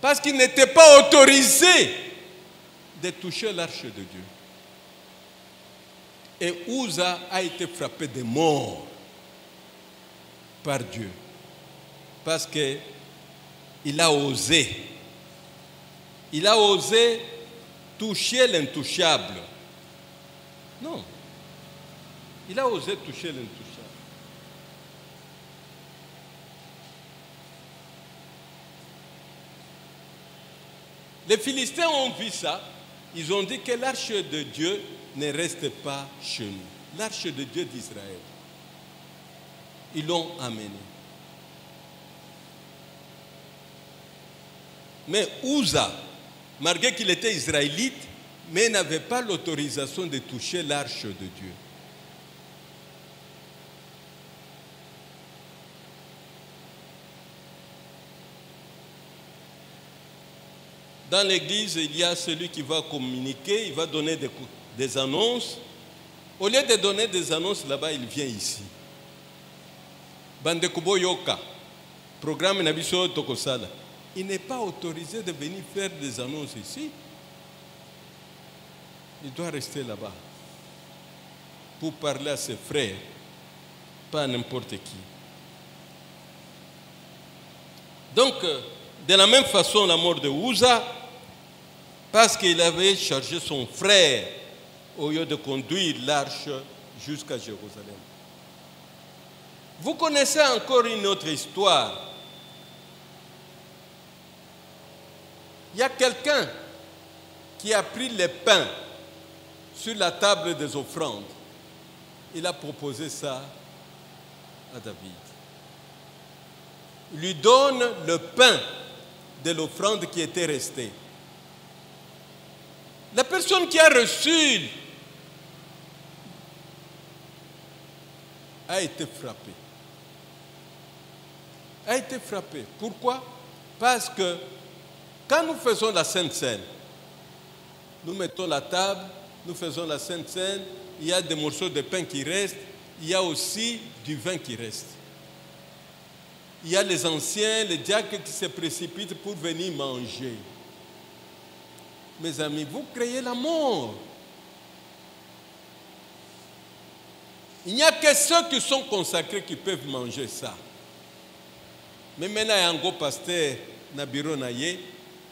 Parce qu'il n'était pas autorisé de toucher l'arche de Dieu. Et Uza a été frappé de mort par Dieu. Parce qu'il a osé. Il a osé toucher l'intouchable. Non. Il a osé toucher l'intouchable. Les Philistins ont vu ça. Ils ont dit que l'arche de Dieu ne reste pas chez nous. L'arche de Dieu d'Israël. Ils l'ont amenée. Mais Uza, malgré qu'il était israélite, mais n'avait pas l'autorisation de toucher l'arche de Dieu. Dans l'église, il y a celui qui va communiquer, il va donner des annonces. Au lieu de donner des annonces là-bas, il vient ici. Bandekubo Yoka, programme Nabiso Tokosala. Il n'est pas autorisé de venir faire des annonces ici. Il doit rester là-bas pour parler à ses frères, pas à n'importe qui. Donc, de la même façon, la mort de Uza, parce qu'il avait chargé son frère au lieu de conduire l'arche jusqu'à Jérusalem. Vous connaissez encore une autre histoire. Il y a quelqu'un qui a pris les pains sur la table des offrandes. Il a proposé ça à David. Il lui donne le pain de l'offrande qui était restée. La personne qui a reçu a été frappée. A été frappée. Pourquoi? Parce que quand nous faisons la Sainte Seine, nous mettons la table, nous faisons la Sainte Seine, il y a des morceaux de pain qui restent, il y a aussi du vin qui reste. Il y a les anciens, les diacres qui se précipitent pour venir manger. Mes amis, vous créez la mort. Il n'y a que ceux qui sont consacrés qui peuvent manger ça. Mais maintenant, il y a un gros pasteur, Nabiro Naye,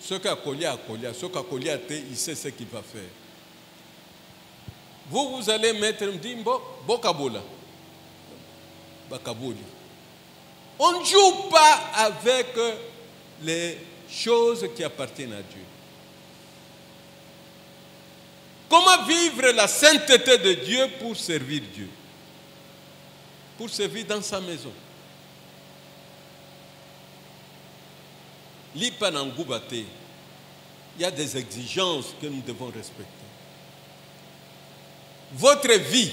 ceux qui ont collé à coller, ceux qui ont collé à thé, il sait ce qu'il va faire. Vous allez mettre, me dire, Bokabola. Bakabouli. On ne joue pas avec les choses qui appartiennent à Dieu. Comment vivre la sainteté de Dieu pour servir Dieu? Pour servir dans sa maison. L'Ipanangoubate, il y a des exigences que nous devons respecter. Votre vie,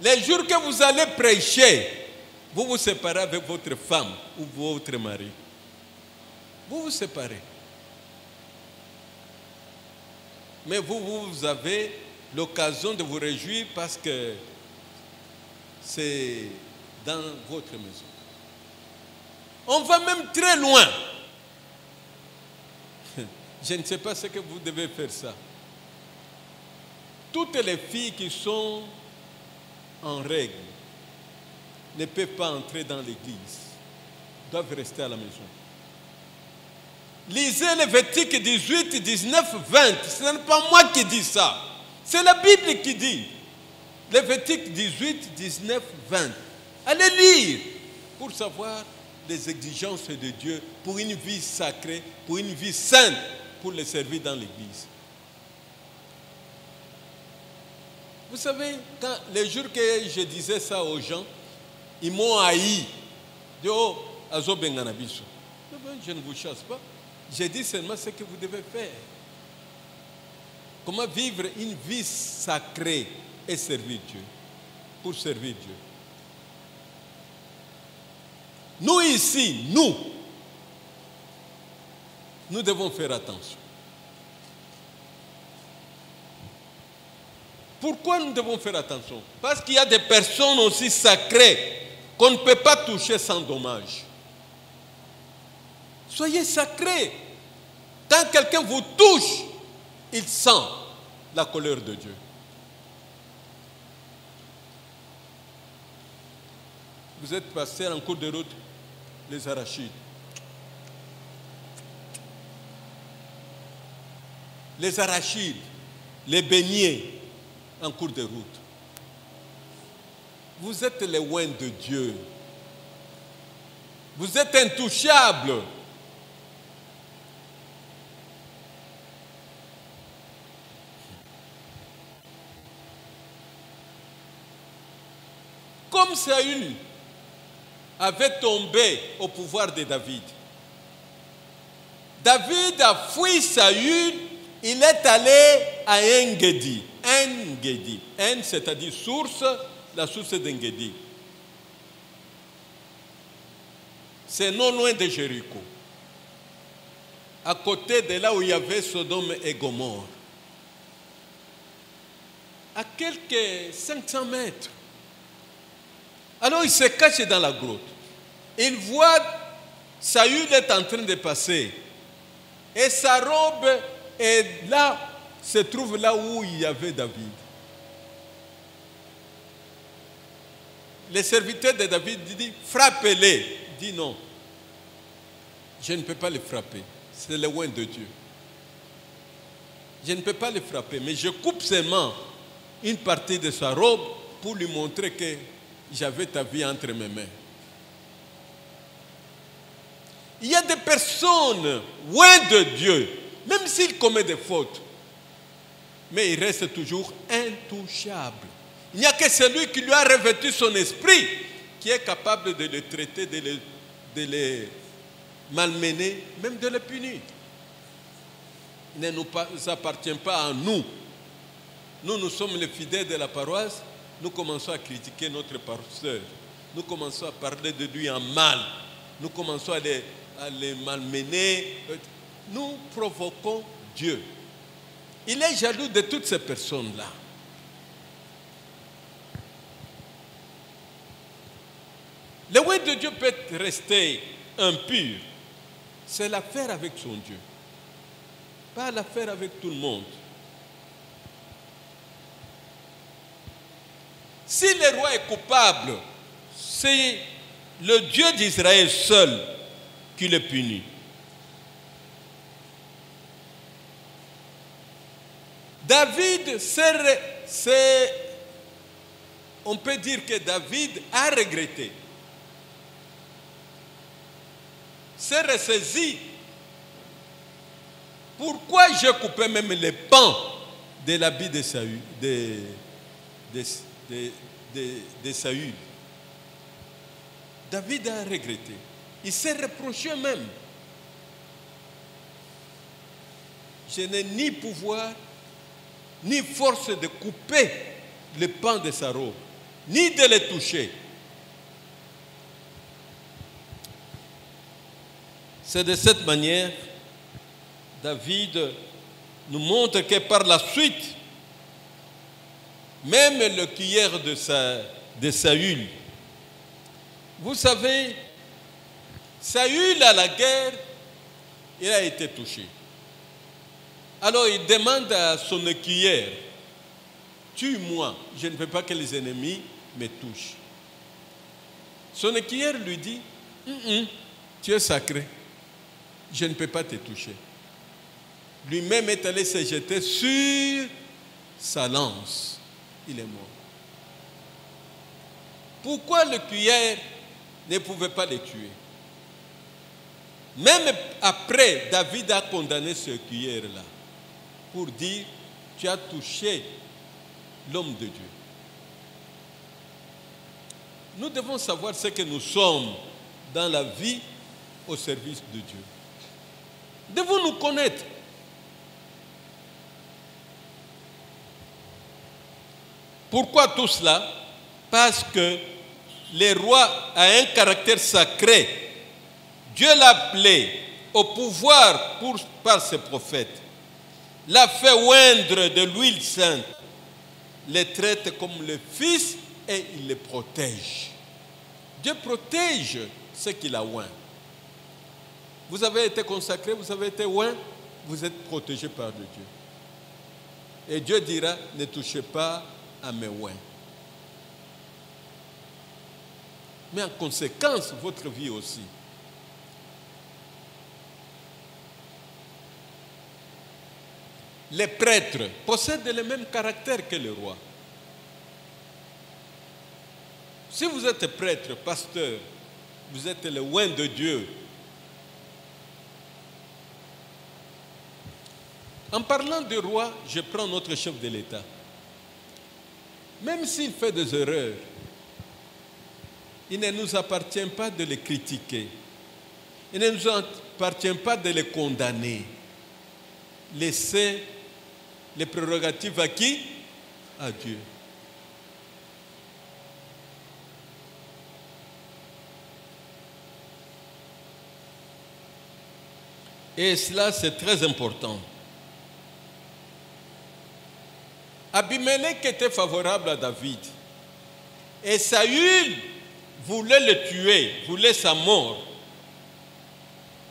les jours que vous allez prêcher, vous vous séparez avec votre femme ou votre mari. Vous vous séparez. Mais vous avez l'occasion de vous réjouir parce que c'est dans votre maison. On va même très loin. Je ne sais pas ce que vous devez faire ça. Toutes les filles qui sont en règle ne peuvent pas entrer dans l'église, doivent rester à la maison. Lisez Lévitique 18, 19, 20. Ce n'est pas moi qui dis ça. C'est la Bible qui dit. Lévitique 18, 19, 20. Allez lire pour savoir les exigences de Dieu pour une vie sacrée, pour une vie sainte, pour les servir dans l'église. Vous savez, quand les jours que je disais ça aux gens, ils m'ont haï. Je ne vous chasse pas. J'ai dit seulement ce que vous devez faire. Comment vivre une vie sacrée et servir Dieu. Pour servir Dieu. Nous ici, nous devons faire attention. Pourquoi nous devons faire attention? Parce qu'il y a des personnes aussi sacrées qu'on ne peut pas toucher sans dommage. Soyez sacrés. Quand quelqu'un vous touche, il sent la colère de Dieu. Vous êtes passé en cours de route, les arachides. Les arachides, les beignets en cours de route. Vous êtes les oins de Dieu. Vous êtes intouchables. Comme Saül avait tombé au pouvoir de David. David a fui Saül, il est allé à En-Gedi. En-Gedi. En, c'est-à-dire source, la source d'En-Gedi. C'est non loin de Jéricho. À côté de là où il y avait Sodome et Gomorrhe. À quelques 500 mètres. Alors il se cache dans la grotte. Il voit Saül est en train de passer. Et sa robe est là, se trouve là où il y avait David. Les serviteurs de David disent, frappez-les. Il dit non, je ne peux pas les frapper. C'est le oint de Dieu. Je ne peux pas les frapper, mais je coupe seulement une partie de sa robe pour lui montrer que j'avais ta vie entre mes mains. Il y a des personnes loin de Dieu, même s'ils commettent des fautes, mais ils restent toujours intouchables. Il n'y a que celui qui lui a revêtu son esprit qui est capable de les traiter, de les malmener, même de les punir. Il ne nous appartient pas à nous. Nous sommes les fidèles de la paroisse. Nous commençons à critiquer notre pasteur. Nous commençons à parler de lui en mal. Nous commençons à les malmener. Nous provoquons Dieu. Il est jaloux de toutes ces personnes-là. Le oint de Dieu peut rester impur. C'est l'affaire avec son Dieu. Pas l'affaire avec tout le monde. Si le roi est coupable, c'est le Dieu d'Israël seul qui le punit. David, on peut dire que David a regretté. S'est ressaisi. Pourquoi je coupais même les pans de l'habit de Saül, de Saül? David a regretté. Il s'est reproché même. Je n'ai ni pouvoir, ni force de couper les pans de sa robe, ni de les toucher. C'est de cette manière, David nous montre que par la suite, même le cueilleur de Saül, vous savez, Saül à la guerre, il a été touché. Alors il demande à son écuyer, tue-moi, je ne veux pas que les ennemis me touchent. Son écuyer lui dit, tu es sacré, je ne peux pas te toucher. Lui-même est allé se jeter sur sa lance. Il est mort. Pourquoi le cueilleur ne pouvait pas le tuer? Même après, David a condamné ce cueilleur-là pour dire, tu as touché l'homme de Dieu. Nous devons savoir ce que nous sommes dans la vie au service de Dieu. Devons nous connaître. Pourquoi tout cela? Parce que le roi a un caractère sacré. Dieu l'a appelé au pouvoir par ses prophètes. L'a fait oindre de l'huile sainte. Les traite comme le fils et il les protège. Dieu protège ce qu'il a oint. Vous avez été consacré, vous avez été oint, vous êtes protégé par le Dieu. Et Dieu dira, ne touchez pas à mes oints. Mais en conséquence, votre vie aussi. Les prêtres possèdent le même caractère que le roi. Si vous êtes prêtre, pasteur, vous êtes le oint de Dieu. En parlant du roi, je prends notre chef de l'État. Même s'il fait des erreurs, il ne nous appartient pas de les critiquer. Il ne nous appartient pas de les condamner. Laissez les prérogatives à qui? À Dieu. Et cela, c'est très important. Abimelech était favorable à David. Et Saül voulait le tuer, voulait sa mort.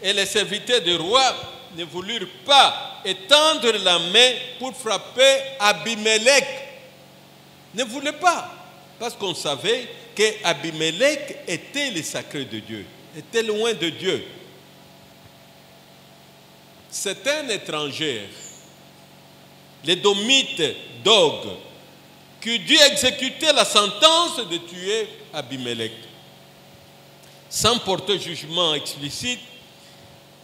Et les serviteurs du roi ne voulurent pas étendre la main pour frapper Abimelech. Ne voulaient pas. Parce qu'on savait qu'Abimelech était le sacré de Dieu, était loin de Dieu. C'est un étranger, l'édomite Dog, qui dut exécuter la sentence de tuer Abimelech. Sans porter jugement explicite,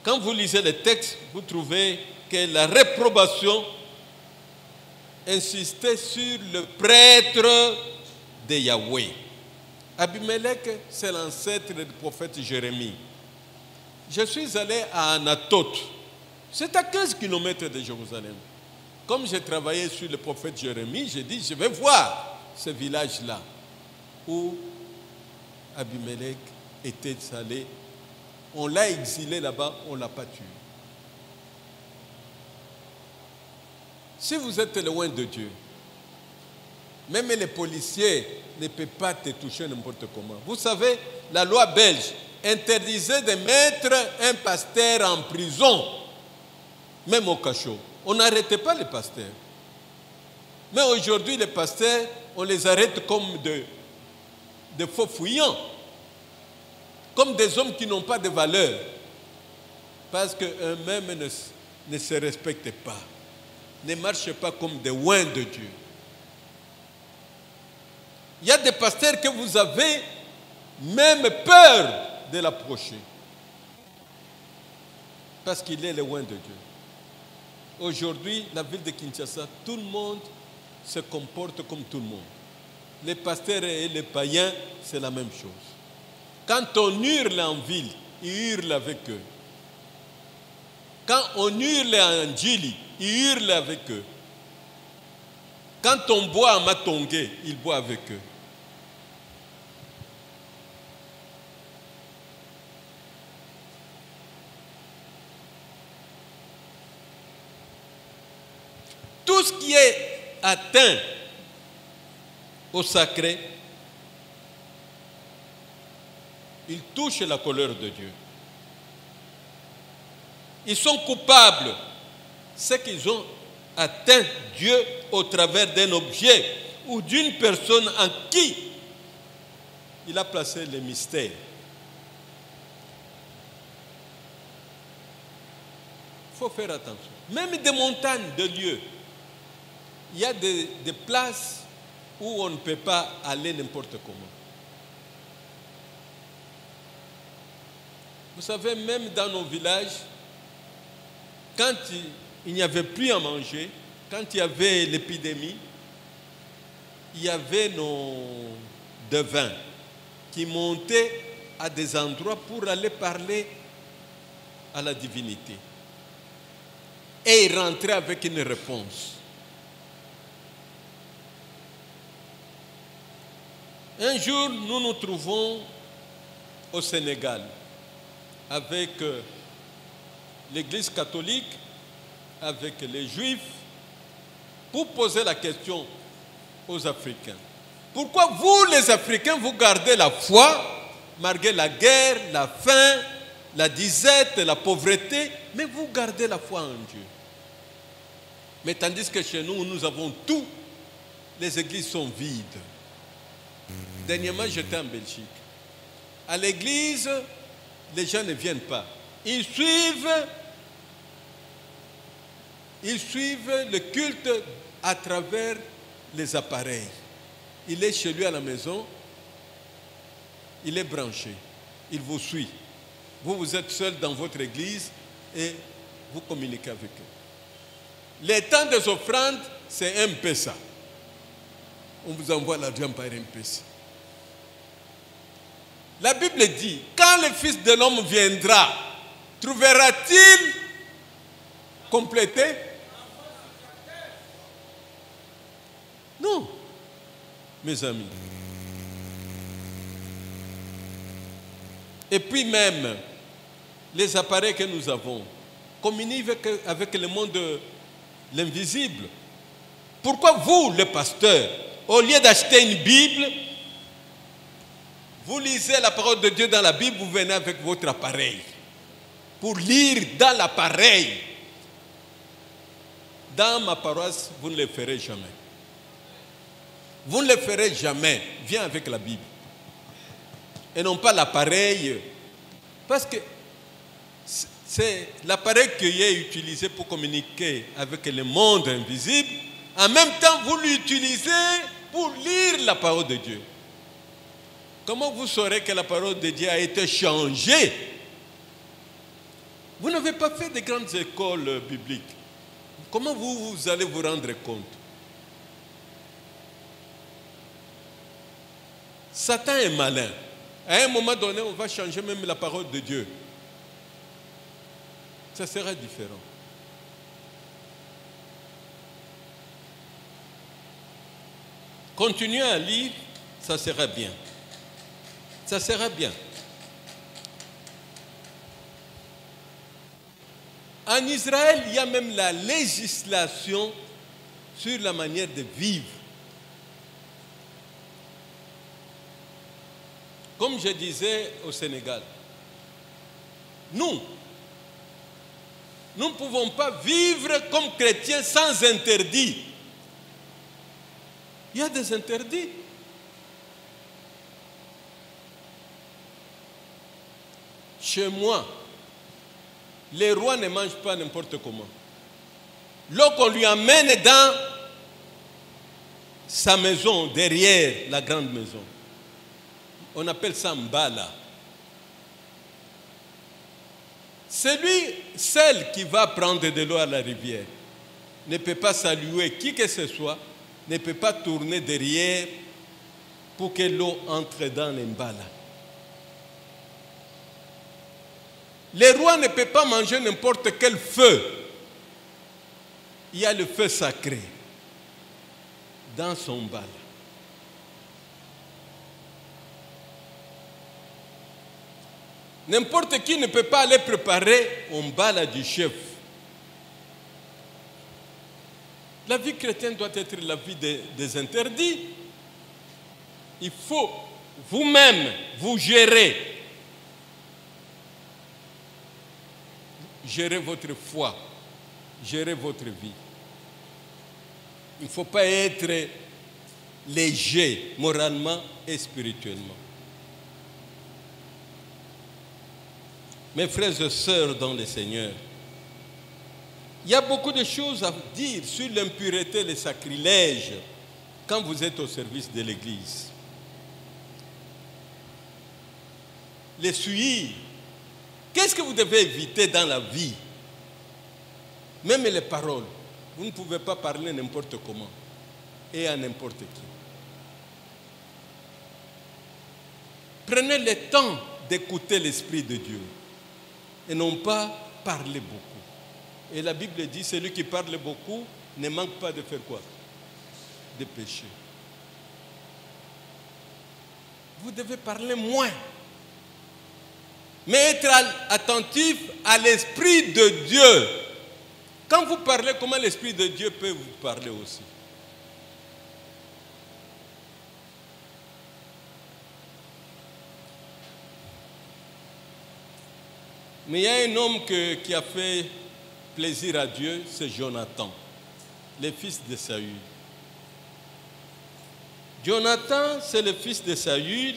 quand vous lisez le texte, vous trouvez que la réprobation insistait sur le prêtre de Yahweh. Abimelech, c'est l'ancêtre du prophète Jérémie. Je suis allé à Anathoth. C'est à 15 km de Jérusalem. Comme j'ai travaillé sur le prophète Jérémie, j'ai dit, je vais voir ce village-là où Abimelech était allé. On l'a exilé là-bas, on ne l'a pas tué. Si vous êtes loin de Dieu, même les policiers ne peuvent pas te toucher n'importe comment. Vous savez, la loi belge interdisait de mettre un pasteur en prison, même au cachot. On n'arrêtait pas les pasteurs. Mais aujourd'hui, les pasteurs, on les arrête comme de faux fouillants, comme des hommes qui n'ont pas de valeur, parce qu'eux-mêmes ne se respectent pas, ne marchent pas comme des oints de Dieu. Il y a des pasteurs que vous avez même peur de l'approcher, parce qu'il est le oint de Dieu. Aujourd'hui, la ville de Kinshasa, tout le monde se comporte comme tout le monde. Les pasteurs et les païens, c'est la même chose. Quand on hurle en ville, ils hurlent avec eux. Quand on hurle en Djili, ils hurlent avec eux. Quand on boit à Matongé, ils boivent avec eux. Tout ce qui est atteint au sacré, il touche la colère de Dieu. Ils sont coupables. C'est qu'ils ont atteint Dieu au travers d'un objet ou d'une personne en qui il a placé le mystère. Il faut faire attention. Même des montagnes, de lieux. Il y a des places où on ne peut pas aller n'importe comment. Vous savez, même dans nos villages, quand il n'y avait plus à manger, quand il y avait l'épidémie, il y avait nos devins qui montaient à des endroits pour aller parler à la divinité. Et ils rentraient avec une réponse. Un jour, nous nous trouvons au Sénégal avec l'Église catholique, avec les Juifs, pour poser la question aux Africains. Pourquoi vous, les Africains, vous gardez la foi, malgré la guerre, la faim, la disette, la pauvreté, mais vous gardez la foi en Dieu. Mais tandis que chez nous, nous avons tout, les églises sont vides. Dernièrement, j'étais en Belgique. À l'église, les gens ne viennent pas. Ils suivent le culte à travers les appareils. Il est chez lui à la maison, il est branché, il vous suit. Vous, vous êtes seul dans votre église et vous communiquez avec eux. Les temps des offrandes, c'est un peu ça. On vous envoie l'argent par un peu ça. La Bible dit, quand le Fils de l'homme viendra, trouvera-t-il complété? Non, mes amis. Et puis même, les appareils que nous avons communient avec le monde de l'invisible. Pourquoi vous, le pasteur, au lieu d'acheter une Bible, vous lisez la parole de Dieu dans la Bible, vous venez avec votre appareil pour lire dans l'appareil? Dans ma paroisse, vous ne le ferez jamais. Vous ne le ferez jamais. Viens avec la Bible. Et non pas l'appareil. Parce que c'est l'appareil qui est utilisé pour communiquer avec le monde invisible. En même temps, vous l'utilisez pour lire la parole de Dieu. Comment vous saurez que la parole de Dieu a été changée? Vous n'avez pas fait de grandes écoles bibliques. Comment vous allez vous rendre compte? Satan est malin. À un moment donné, on va changer même la parole de Dieu. Ça sera différent. Continuez à lire, ça sera bien. Ça sera bien. En Israël, il y a même la législation sur la manière de vivre. Comme je disais au Sénégal, nous ne pouvons pas vivre comme chrétiens sans interdit. Il y a des interdits. Chez moi, les rois ne mangent pas n'importe comment. L'eau qu'on lui amène dans sa maison, derrière la grande maison, on appelle ça mbala. Celle qui va prendre de l'eau à la rivière ne peut pas saluer qui que ce soit, ne peut pas tourner derrière pour que l'eau entre dans les mbala. Les rois ne peuvent pas manger n'importe quel feu. Il y a le feu sacré dans son mbala. N'importe qui ne peut pas aller préparer un mbala du chef. La vie chrétienne doit être la vie des interdits. Il faut vous-même vous gérer. Gérer votre foi. Gérer votre vie. Il ne faut pas être léger moralement et spirituellement. Mes frères et sœurs dans le Seigneur, il y a beaucoup de choses à dire sur l'impureté et le sacrilège quand vous êtes au service de l'Église. Les souilles, qu'est-ce que vous devez éviter dans la vie? Même les paroles. Vous ne pouvez pas parler n'importe comment et à n'importe qui. Prenez le temps d'écouter l'Esprit de Dieu et non pas parler beaucoup. Et la Bible dit, celui qui parle beaucoup ne manque pas de faire quoi? De pécher. Vous devez parler moins, mais être attentif à l'Esprit de Dieu. Quand vous parlez, comment l'Esprit de Dieu peut vous parler aussi? Mais il y a un homme qui a fait plaisir à Dieu, c'est Jonathan, le fils de Saül. Jonathan, c'est le fils de Saül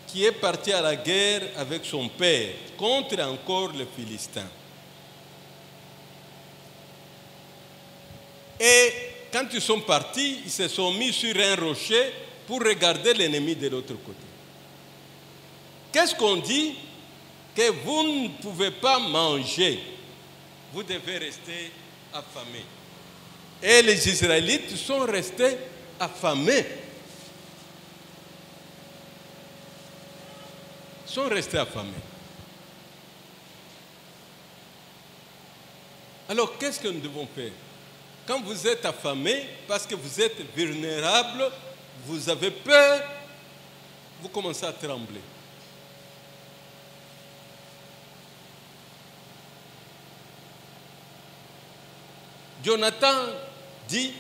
qui est parti à la guerre avec son père contre encore les Philistins. Et quand ils sont partis, ils se sont mis sur un rocher pour regarder l'ennemi de l'autre côté. Qu'est-ce qu'on dit? Que vous ne pouvez pas manger, vous devez rester affamés. Et les Israélites sont restés affamés. Ils sont restés affamés. Alors, qu'est-ce que nous devons faire? Quand vous êtes affamé, parce que vous êtes vulnérable, vous avez peur, vous commencez à trembler. Jonathan dit,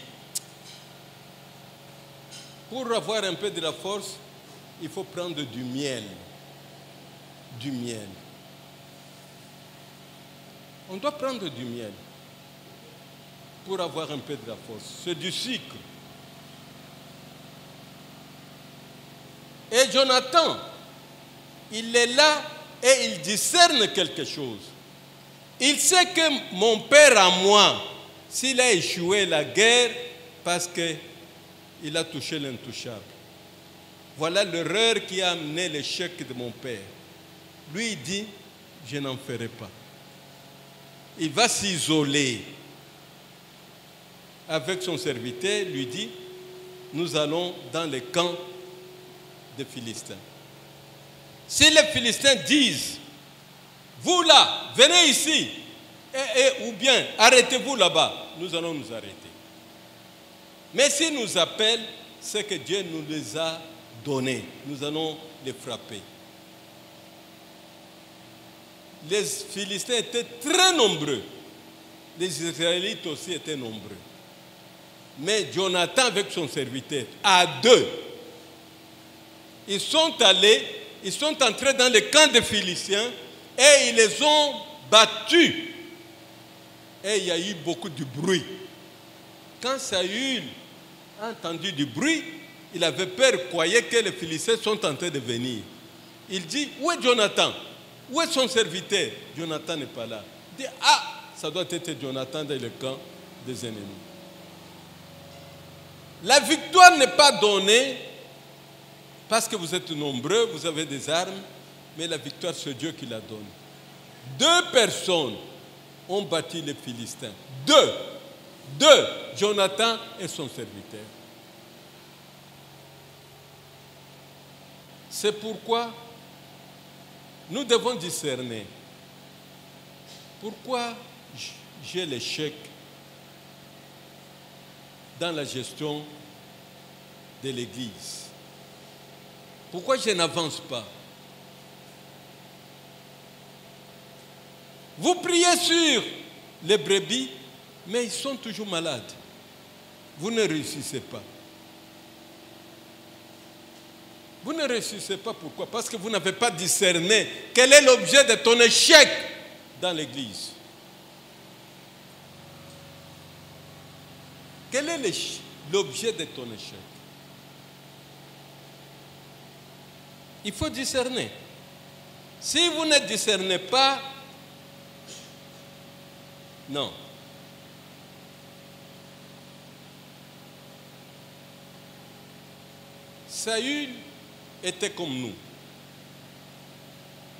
pour avoir un peu de la force, il faut prendre du miel. Du miel. On doit prendre du miel pour avoir un peu de la force. C'est du sucre. Et Jonathan, il est là et il discerne quelque chose. Il sait que mon père à moi, s'il a échoué la guerre, parce qu'il a touché l'intouchable. Voilà l'erreur qui a amené l'échec de mon père. Lui, il dit, je n'en ferai pas. Il va s'isoler avec son serviteur, lui dit, nous allons dans le camp des Philistins. Si les Philistins disent, vous là, venez ici, ou bien arrêtez-vous là-bas, nous allons nous arrêter. Mais s'ils nous appellent, c'est que Dieu nous les a donnés. Nous allons les frapper. Les Philistins étaient très nombreux. Les Israélites aussi étaient nombreux. Mais Jonathan avec son serviteur, à deux, ils sont entrés dans le camp des Philistins et ils les ont battus. Et il y a eu beaucoup de bruit. Quand Saül a entendu du bruit, il avait peur, croyait que les Philistins sont en train de venir. Il dit, où est Jonathan? Où est son serviteur? Jonathan n'est pas là. Il dit, ah, ça doit être Jonathan dans le camp des ennemis. La victoire n'est pas donnée parce que vous êtes nombreux, vous avez des armes, mais la victoire, c'est Dieu qui la donne. 2 personnes ont battu les Philistins. 2, Jonathan et son serviteur. C'est pourquoi nous devons discerner. Pourquoi j'ai l'échec dans la gestion de l'Église? Pourquoi je n'avance pas? Vous priez sur les brebis, mais ils sont toujours malades. Vous ne réussissez pas. Vous ne réussissez pas, pourquoi? Parce que vous n'avez pas discerné quel est l'objet de ton échec dans l'Église. Quel est l'objet de ton échec? Il faut discerner. Si vous ne discernez pas, non. Saül était comme nous.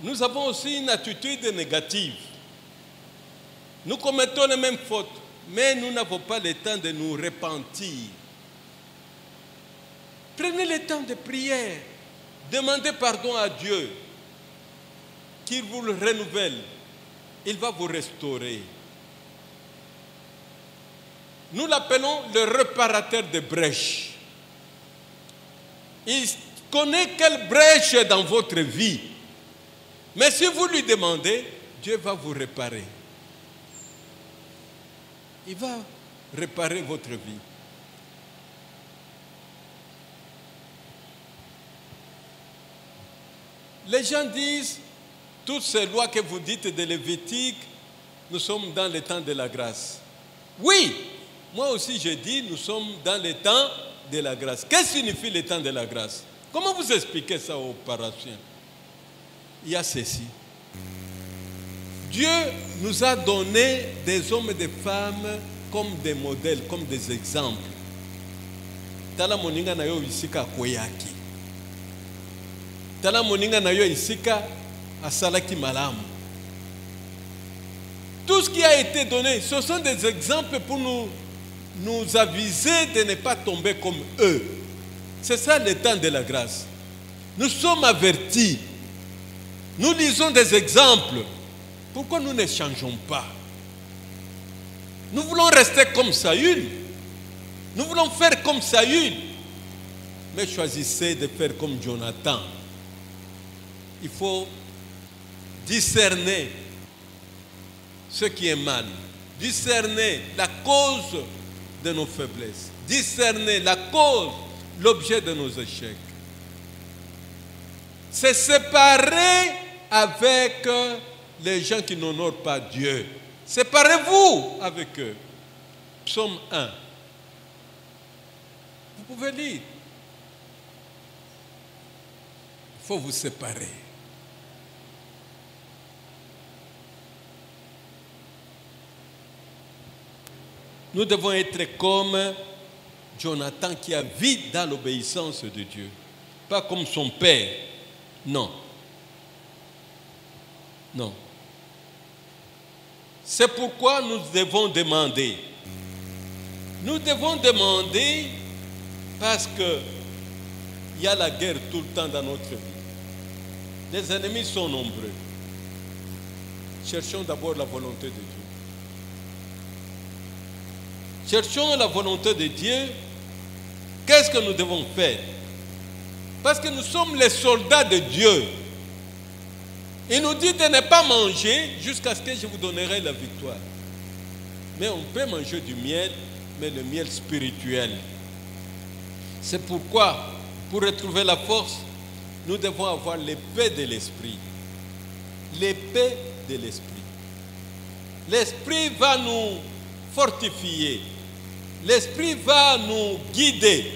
Nous avons aussi une attitude négative. Nous commettons les mêmes fautes, mais nous n'avons pas le temps de nous repentir. Prenez le temps de prière. Demandez pardon à Dieu, qu'il vous le renouvelle. Il va vous restaurer. Nous l'appelons le réparateur de brèches. Il connaît quelle brèche est dans votre vie. Mais si vous lui demandez, Dieu va vous réparer. Il va réparer votre vie. Les gens disent, toutes ces lois que vous dites de Lévitique, nous sommes dans le temps de la grâce. Oui, moi aussi je dis, nous sommes dans le temps de la grâce. Qu'est-ce que signifie le temps de la grâce? Comment vous expliquez ça aux paroissiens? Il y a ceci. Dieu nous a donné des hommes et des femmes comme des modèles, comme des exemples. Tala moninga na yo isika koyaki. Tala moninga na yo isika asalaki malamu. Tout ce qui a été donné, ce sont des exemples pour nous aviser de ne pas tomber comme eux. C'est ça le temps de la grâce. Nous sommes avertis. Nous lisons des exemples. Pourquoi nous ne changeons pas? Nous voulons rester comme Saül. Nous voulons faire comme Saül. Mais choisissez de faire comme Jonathan. Il faut discerner ce qui est mal. Discerner la cause de nos faiblesses. Discerner la cause, l'objet de nos échecs. Se séparer avec les gens qui n'honorent pas Dieu. Séparez-vous avec eux. Psaume 1. Vous pouvez lire. Il faut vous séparer. Nous devons être comme Jonathan qui a vécu dans l'obéissance de Dieu. Pas comme son père. Non. Non. C'est pourquoi nous devons demander. Nous devons demander parce qu'il y a la guerre tout le temps dans notre vie. Les ennemis sont nombreux. Cherchons d'abord la volonté de Dieu. Cherchons la volonté de Dieu. Qu'est-ce que nous devons faire? Parce que nous sommes les soldats de Dieu. Il nous dit de ne pas manger jusqu'à ce que je vous donnerai la victoire. Mais on peut manger du miel, mais le miel spirituel. C'est pourquoi, pour retrouver la force, nous devons avoir l'épée de l'esprit. L'épée de l'esprit. L'esprit va nous fortifier. L'esprit va nous guider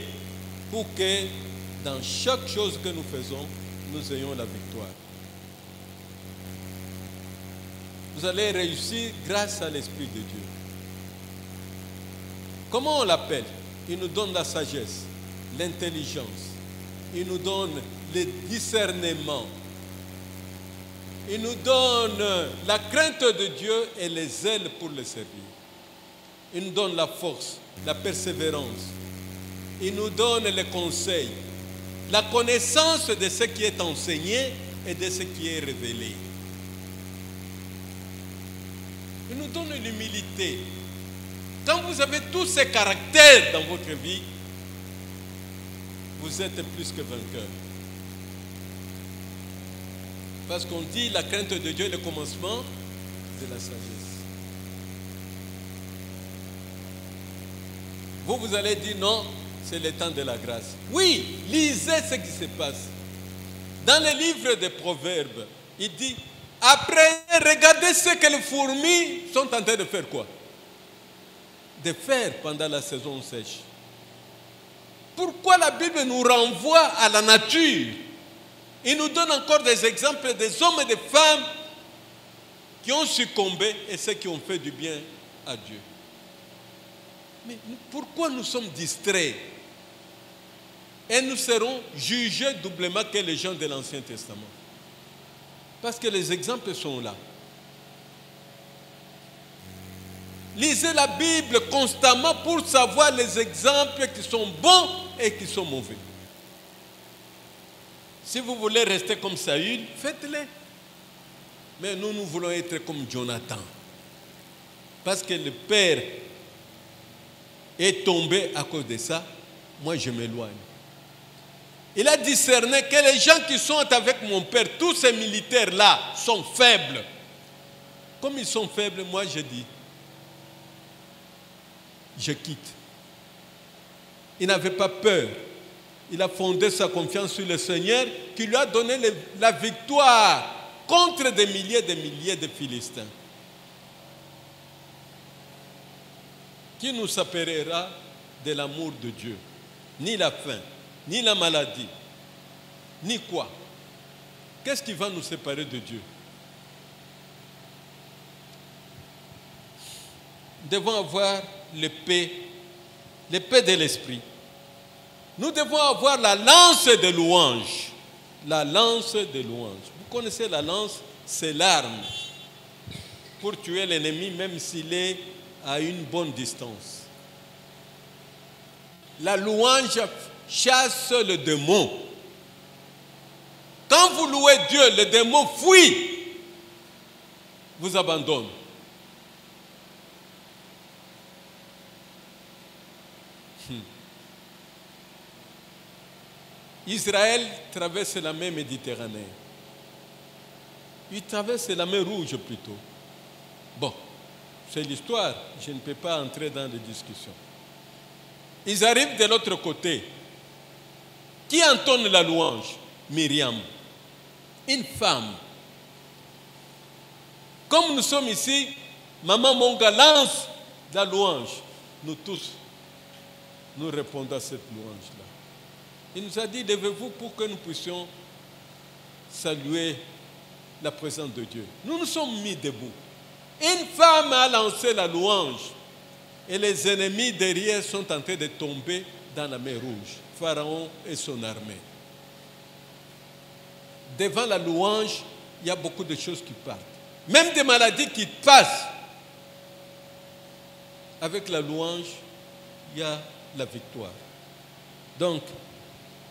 pour que dans chaque chose que nous faisons, nous ayons la victoire. Vous allez réussir grâce à l'Esprit de Dieu. Comment on l'appelle? Il nous donne la sagesse, l'intelligence. Il nous donne le discernement. Il nous donne la crainte de Dieu et les ailes pour le servir. Il nous donne la force, la persévérance. Il nous donne les conseils, la connaissance de ce qui est enseigné et de ce qui est révélé. Il nous donne l'humilité. Quand vous avez tous ces caractères dans votre vie, vous êtes plus que vainqueur. Parce qu'on dit la crainte de Dieu est le commencement de la sagesse. Vous allez dire non, c'est le temps de la grâce. Oui, lisez ce qui se passe. Dans le livre des Proverbes, il dit, après, regardez ce que les fourmis sont en train de faire quoi? De faire pendant la saison sèche. Pourquoi la Bible nous renvoie à la nature? Il nous donne encore des exemples des hommes et des femmes qui ont succombé et ceux qui ont fait du bien à Dieu. Mais pourquoi nous sommes distraits? Et nous serons jugés doublement que les gens de l'Ancien Testament. Parce que les exemples sont là. Lisez la Bible constamment pour savoir les exemples qui sont bons et qui sont mauvais. Si vous voulez rester comme Saül, faites-le. Mais nous voulons être comme Jonathan. Parce que le père est tombé à cause de ça, moi je m'éloigne. Il a discerné que les gens qui sont avec mon père, tous ces militaires-là, sont faibles. Comme ils sont faibles, moi je dis, je quitte. Il n'avait pas peur. Il a fondé sa confiance sur le Seigneur qui lui a donné la victoire contre des milliers de Philistins. Qui nous séparera de l'amour de Dieu? Ni la faim, ni la maladie, ni quoi? Qu'est-ce qui va nous séparer de Dieu? Nous devons avoir l'épée de l'esprit. Nous devons avoir la lance de louange. La lance de louange. Vous connaissez la lance, c'est l'arme pour tuer l'ennemi même s'il est à une bonne distance. La louange chasse le démon. Quand vous louez Dieu, le démon fuit, vous abandonne. Israël traverse la mer Méditerranée. Il traverse la mer Rouge plutôt. Bon, c'est l'histoire, je ne peux pas entrer dans les discussions. Ils arrivent de l'autre côté. Qui entonne la louange? Myriam, une femme. Comme nous sommes ici, Maman Monga lance la louange. Nous tous, nous répondons à cette louange-là. Il nous a dit, levez-vous pour que nous puissions saluer la présence de Dieu. Nous nous sommes mis debout. Une femme a lancé la louange et les ennemis derrière sont en train de tomber dans la mer Rouge. Pharaon et son armée. Devant la louange, il y a beaucoup de choses qui partent. Même des maladies qui passent. Avec la louange, il y a la victoire. Donc,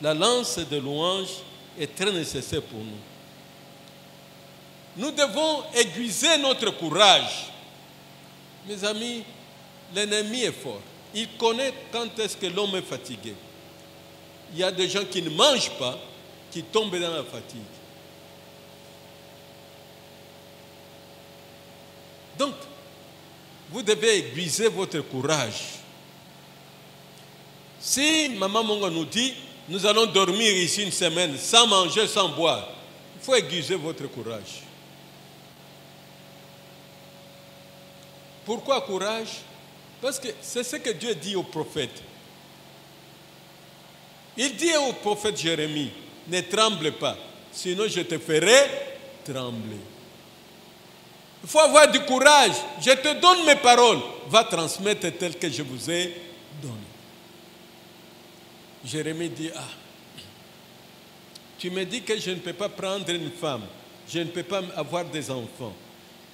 la lance de louange est très nécessaire pour nous. Nous devons aiguiser notre courage. Mes amis, l'ennemi est fort. Il connaît quand est-ce que l'homme est fatigué. Il y a des gens qui ne mangent pas, qui tombent dans la fatigue. Donc, vous devez aiguiser votre courage. Si Maman Monga nous dit, nous allons dormir ici une semaine sans manger, sans boire, il faut aiguiser votre courage. Pourquoi courage? Parce que c'est ce que Dieu dit au prophète. Il dit au prophète Jérémie, ne tremble pas, sinon je te ferai trembler. Il faut avoir du courage. Je te donne mes paroles. Va transmettre telles que je vous ai données. Jérémie dit, tu me dis que je ne peux pas prendre une femme. Je ne peux pas avoir des enfants.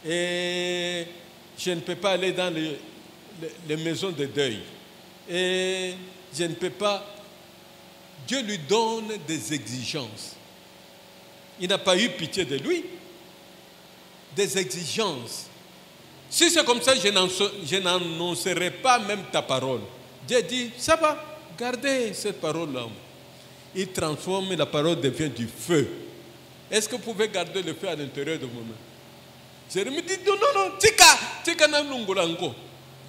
Et je ne peux pas aller dans les maisons de deuil. Et je ne peux pas... Dieu lui donne des exigences. Il n'a pas eu pitié de lui. Des exigences. Si c'est comme ça, je n'annoncerai pas même ta parole. Dieu dit, ça va, gardez cette parole-là. Il transforme, la parole devient du feu. Est-ce que vous pouvez garder le feu à l'intérieur de vous-même? Jérémie dit, non, tika na lungulango.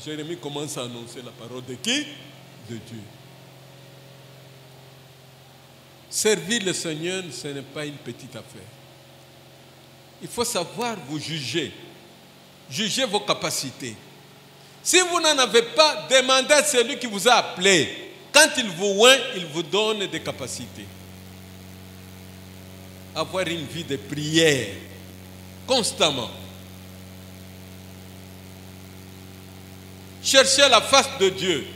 Jérémie commence à annoncer la parole de qui? De Dieu. Servir le Seigneur, ce n'est pas une petite affaire. Il faut savoir vous juger. Juger vos capacités. Si vous n'en avez pas, demandez à celui qui vous a appelé. Quand il vous oint, il vous donne des capacités. Avoir une vie de prière constamment. Chercher la face de Dieu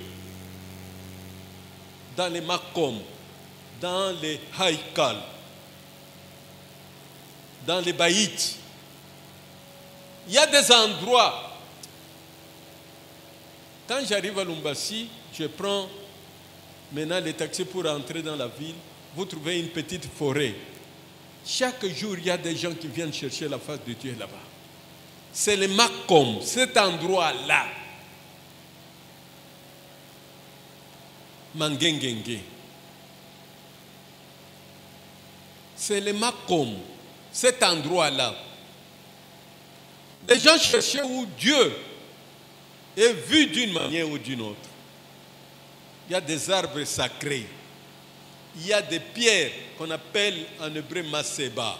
dans les makom, dans les haïkal, dans les baïts. Il y a des endroits. Quand j'arrive à Lumbasi, je prends maintenant les taxis pour entrer dans la ville. Vous trouvez une petite forêt. Chaque jour, il y a des gens qui viennent chercher la face de Dieu là-bas. C'est le Makom, cet endroit-là. Mangengenge. C'est le Makom, cet endroit-là. Les gens cherchaient où Dieu est vu d'une manière ou d'une autre. Il y a des arbres sacrés. Il y a des pierres qu'on appelle en hébreu Maseba.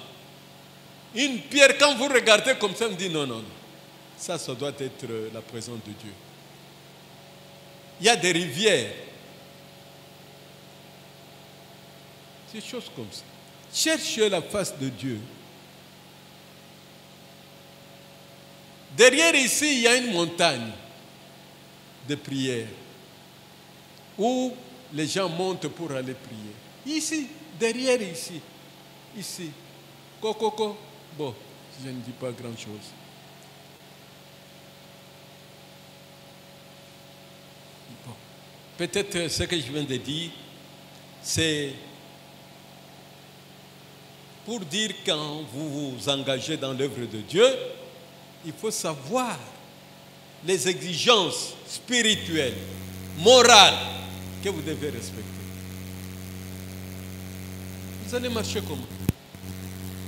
Une pierre, quand vous regardez comme ça, vous dites non, non, non. Ça doit être la présence de Dieu. Il y a des rivières. Des choses comme ça. Cherchez la face de Dieu. Derrière ici, il y a une montagne de prière où les gens montent pour aller prier. Ici, derrière ici, ici. Coco. Bon, je ne dis pas grand-chose. Bon. Peut-être ce que je viens de dire, c'est pour dire quand vous vous engagez dans l'œuvre de Dieu, il faut savoir les exigences spirituelles, morales que vous devez respecter. Vous allez marcher comment?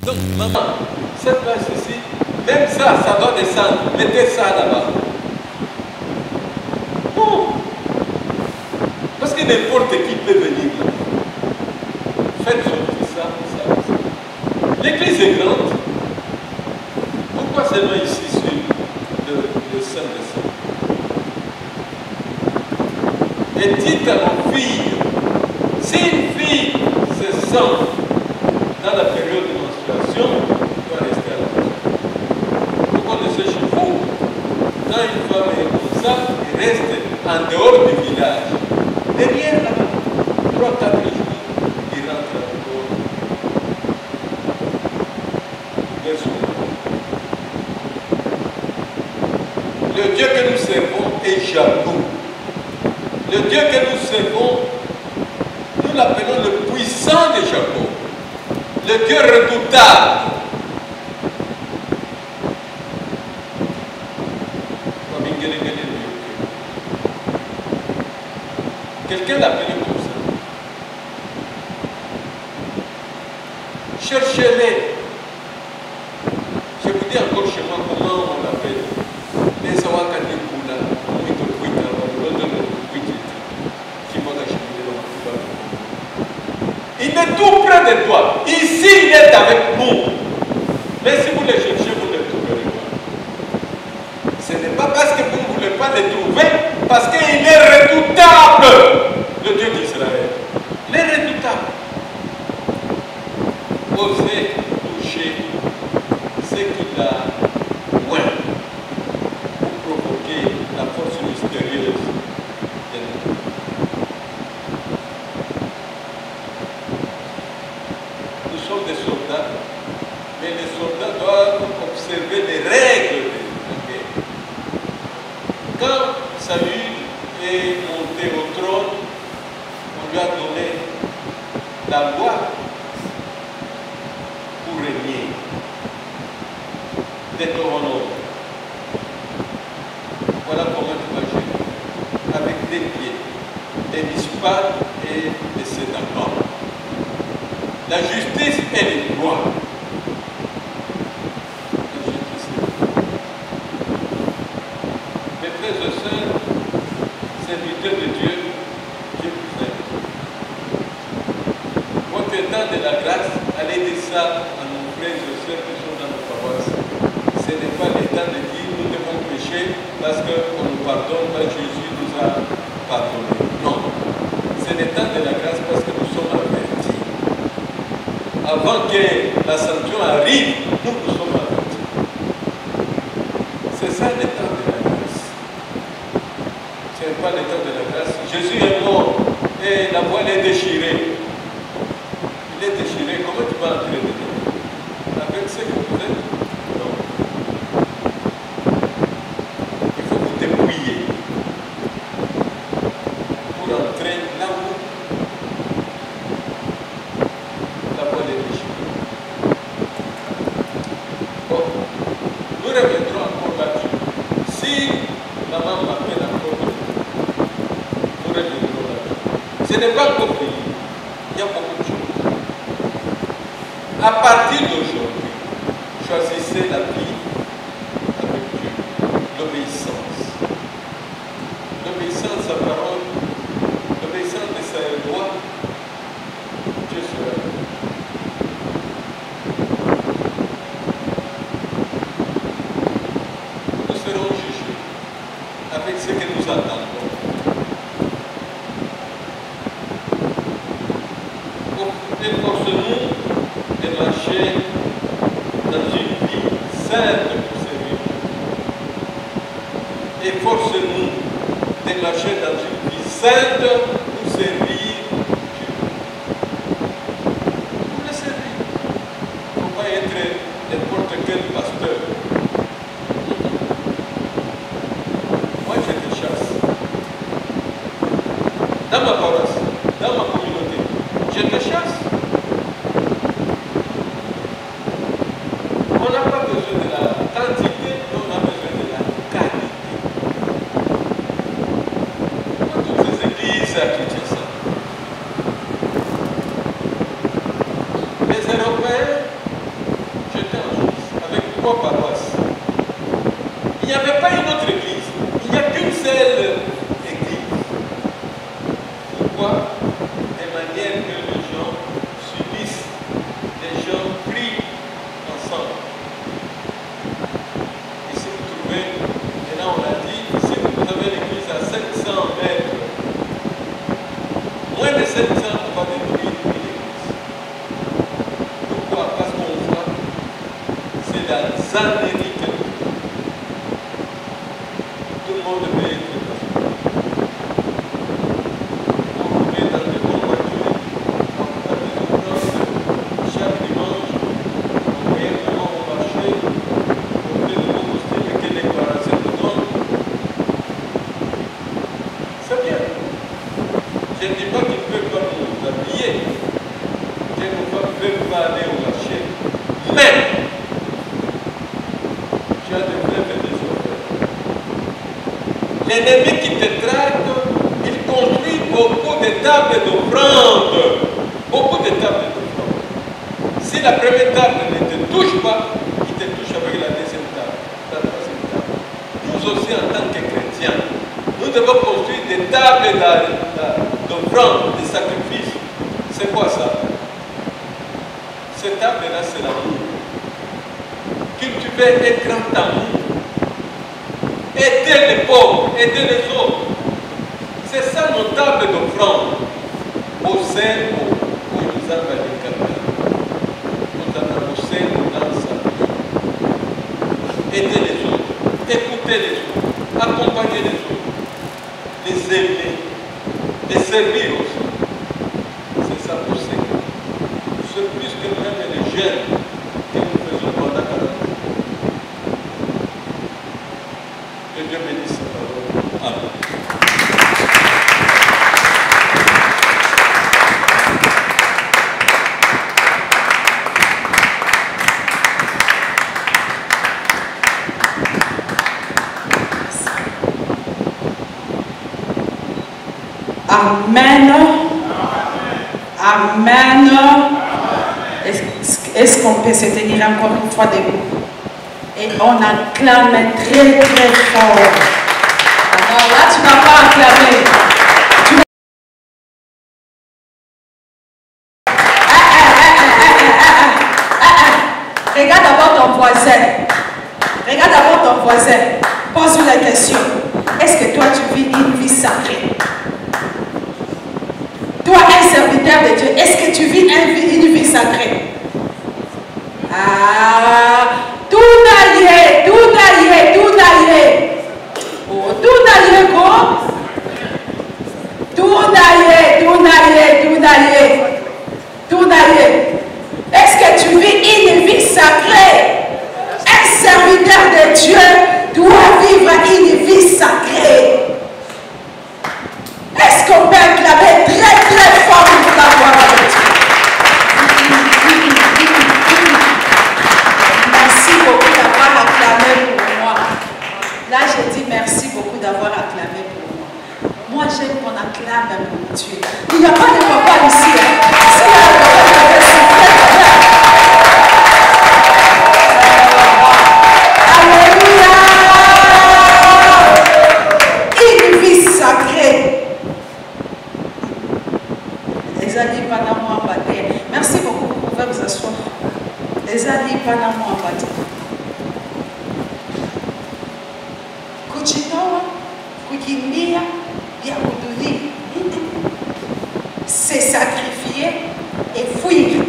Donc, maman, cette place ici, même ça doit descendre. Mettez ça là-bas. Non. Parce que n'importe qui peut venir là. Faites sortir ça. L'église est grande. Pourquoi seulement ici sur le sein de ça? Et dites à nos filles, si une fille se sent dans la période de menstruation, elle doit rester à la maison. Pourquoi ne se chez vous? Quand une femme est comme ça, elle reste en dehors du village. Derrière là-bas, 3-4 jours, il rentre encore. Le Dieu que nous servons est jaloux. Le Dieu que nous servons, nous l'appelons le puissant de Jacob. Le Dieu redoutable. Quelqu'un l'appelait comme ça. Cherchez-les. Je vous dis encore chez moi comment on l'appelle. Les Sawakane Kula, il est tout près de toi. Ici, il est avec nous. Mais si vous le cherchez, vous ne le trouverez pas. Ce n'est pas parce que vous ne voulez pas le trouver, parce qu'il est redoutable. Le Dieu d'Israël. Il est redoutable. Osez toucher ce qu'il a loin pour provoquer la force mystérieuse de nous. Nous sommes des soldats, mais les soldats doivent observer les règles de la guerre. Quand Saül est monté au trône, on lui a donné la loi pour régner. Deutéronome. Voilà comment tu vas gérer. Avec des pieds, des mispas et des sédaments. La justice et les droits. La justice et les droits. Mes frères et sœurs, serviteurs de Dieu, je vous aime. Votre temps de la grâce, allez dire ça à nos frères et sœurs qui sont dans nos paroisses. Ce n'est pas le temps de dire nous devons pécher parce qu'on nous pardonne, parce que Jésus nous a pardonné. Non. C'est le temps de la grâce parce que nous sommes avertis. Avant que la sanction arrive, nous sommes avertis. C'est ça le temps de la grâce. Ce n'est pas le temps de la grâce. Jésus est mort et la voile est déchirée. Il est déchiré. Comment tu vas entrer dedans? Avec ce que vous êtes? Non. Il faut vous dépouiller pour entrer là où la voile est déchirée. Bon, nous reviendrons encore là-dessus. Si maman m'appelle encore, nous reviendrons là-dessus. Ce n'est pas encore fini. Il y a beaucoup de choses. À partir d'aujourd'hui, choisissez la vie avec Dieu, l'obéissance. L'obéissance à sa parole, l'obéissance de sa loi, Dieu sera. avec ce que nous attendons. Efforcez-nous de marcher dans une vie sainte pour servir. Efforcez-nous de marcher dans une vie sainte pour servir Dieu. Pour le servir. Il ne faut pas être n'importe quel pasteur. Moi, je te chasse. Dans ma paroisse, dans ma communauté, je te chasse. On n'a pas besoin de la quantité, mais on a besoin de la qualité. Dans toutes les églises à Kinshasa, les Européens, j'étais en Suisse avec 3 paroisses. Il n'y avait pas une autre église. Il n'y a qu'une seule église. Pourquoi? De manière que les gens subissent, les gens prient ensemble. Ici vous trouvez, et là on l'a dit, ici vous avez l'église à 700 mètres. Moins de 700, on va détruire une église. Pourquoi? Parce qu'on voit, c'est la zanérie. Tout le monde veut être pasteur. On met dans de bonnes voitures, on fait des offrandes chaque dimanche, on voyait comment on marchait, on fait de beaux costumes que les décorations nous donnent. C'est bien. Je ne dis pas qu'ils ne peuvent pas nous habiller, qu'ils ne peuvent pas aller au marché, mais tu as des vrais et des offres. L'ennemi qui te traque, il construit beaucoup de tables d'offrande. Beaucoup de tables d'offrande. Si la première table ne te touche pas, il te touche avec la deuxième table, la troisième table. Nous aussi, en tant que chrétiens, nous devons construire des tables d'offrande, de sacrifices. C'est quoi ça? Cette table-là, c'est l'amour. Cultiver un grand amour. Aider les pauvres, aider les autres. C'est ça nos tables d'offrande. Au sein, où nous avons les camarades. Nous avons au sein, nous avons aider les autres, écouter les autres, accompagner les autres, les aimer, les servir aussi. C'est ça pour ça. C'est plus que même les jeunes que nous faisons pendant 40 ans. Que Dieu bénisse sa parole. Amen. Amen. Amen. Est-ce qu'on peut se tenir encore une fois debout? Et on acclame très très fort. Alors là, tu n'as pas acclamé. Regarde d'abord ton voisin. Regarde d'abord ton voisin. Pose-lui la question. Est-ce que toi tu vis une vie sacrée? Toi, un serviteur de Dieu, est-ce que tu vis une vie sacrée? Ah, tout allié. Oh, tout allié, quoi? Tout allié. Est-ce que tu vis une vie sacrée? Un serviteur de Dieu doit vivre une vie sacrée. Est-ce qu'on peut acclamer très très fort pour la gloire de Dieu? Merci beaucoup d'avoir acclamé pour moi. Là, je dis merci beaucoup d'avoir acclamé pour moi. Moi, j'aime qu'on acclame pour Dieu. Il n'y a pas de papa ici. Hein? Si il y a un papa, je vais souffler quand même. Alléluia! Une vie sacrée. Les alliés Panama en bataille. Merci beaucoup, vous pouvez vous asseoir. Les alliés Panama en bataille. Kuchitoa kukimbia vya kudunia, se sacrifier et fuir